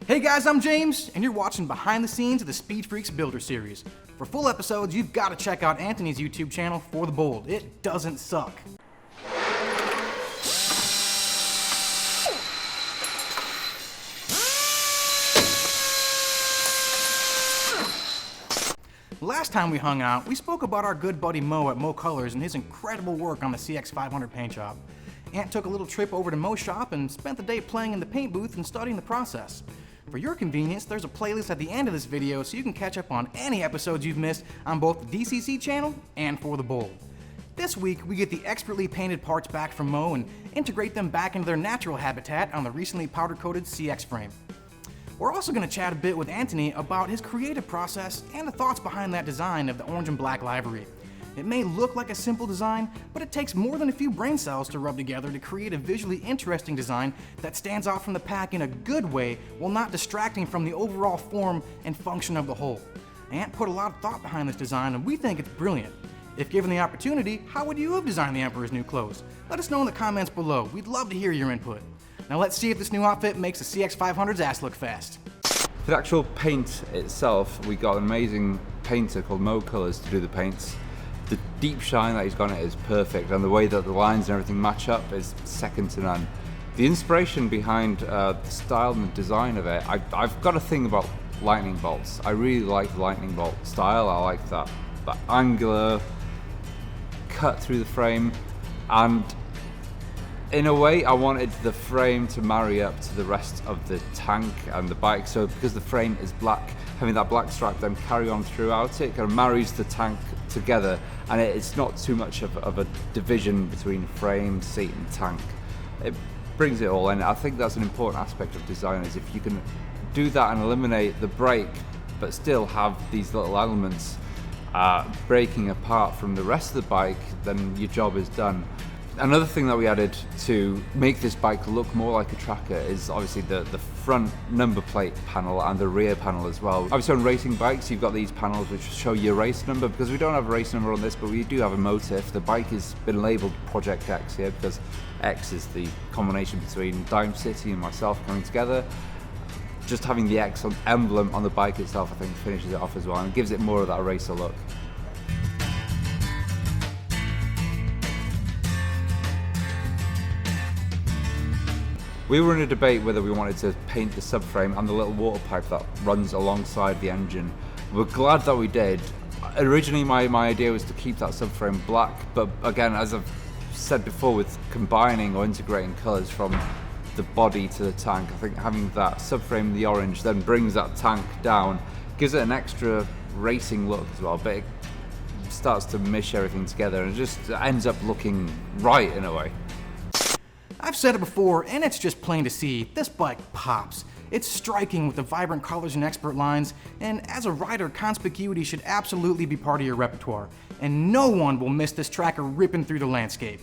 Hey guys, I'm James, and you're watching behind the scenes of the Speed Freaks Builder Series. For full episodes, you've got to check out Antony's YouTube channel, For the Bold. It doesn't suck. Last time we hung out, we spoke about our good buddy Mo at Mo Colors and his incredible work on the CX500 paint job. Ant took a little trip over to Mo's shop and spent the day playing in the paint booth and studying the process. For your convenience, there's a playlist at the end of this video so you can catch up on any episodes you've missed on both the DCC channel and For the Bold. This week, we get the expertly painted parts back from Mo and integrate them back into their natural habitat on the recently powder-coated CX frame. We're also going to chat a bit with Antony about his creative process and the thoughts behind that design of the orange and black livery. It may look like a simple design, but it takes more than a few brain cells to rub together to create a visually interesting design that stands out from the pack in a good way while not distracting from the overall form and function of the whole. Ant put a lot of thought behind this design and we think it's brilliant. If given the opportunity, how would you have designed the Emperor's new clothes? Let us know in the comments below. We'd love to hear your input. Now let's see if this new outfit makes the CX500's ass look fast. For the actual paint itself, we got an amazing painter called Mo Colors to do the paints. The deep shine that he's got in it is perfect, and the way that the lines and everything match up is second to none. The inspiration behind the style and the design of it, I've got a thing about lightning bolts. I really like the lightning bolt style. I like that angular cut through the frame, and in a way I wanted the frame to marry up to the rest of the tank and the bike. So because the frame is black, having that black stripe then carry on throughout it kind of marries the tank together, and it's not too much of a division between frame, seat and tank. It brings it all in. I think that's an important aspect of design, is if you can do that and eliminate the brake but still have these little elements breaking apart from the rest of the bike, then your job is done. Another thing that we added to make this bike look more like a tracker is obviously the front number plate panel and the rear panel as well. Obviously on racing bikes you've got these panels which show your race number. Because we don't have a race number on this, but we do have a motif. The bike has been labelled Project X here because X is the combination between Dime City and myself coming together. Just having the X emblem on the bike itself I think finishes it off as well and gives it more of that racer look. We were in a debate whether we wanted to paint the subframe and the little water pipe that runs alongside the engine. We're glad that we did. Originally my idea was to keep that subframe black, but again, as I've said before, with combining or integrating colours from the body to the tank, I think having that subframe, the orange, then brings that tank down, gives it an extra racing look as well, but it starts to mish everything together and it just ends up looking right in a way. I've said it before, and it's just plain to see, this bike pops. It's striking with the vibrant colors and expert lines, and as a rider, conspicuity should absolutely be part of your repertoire, and no one will miss this tracker ripping through the landscape.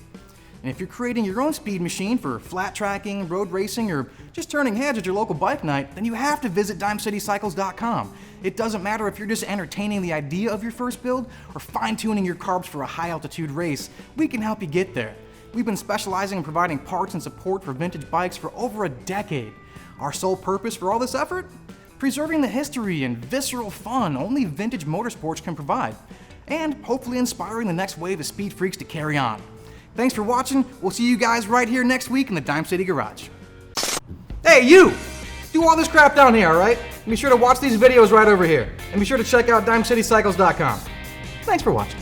And if you're creating your own speed machine for flat tracking, road racing, or just turning heads at your local bike night, then you have to visit dimecitycycles.com. It doesn't matter if you're just entertaining the idea of your first build or fine-tuning your carbs for a high-altitude race, we can help you get there. We've been specializing in providing parts and support for vintage bikes for over a decade. Our sole purpose for all this effort? Preserving the history and visceral fun only vintage motorsports can provide, and hopefully inspiring the next wave of speed freaks to carry on. Thanks for watching. We'll see you guys right here next week in the Dime City Garage. Hey, you! Do all this crap down here, alright? Be sure to watch these videos right over here. And be sure to check out dimecitycycles.com. Thanks for watching.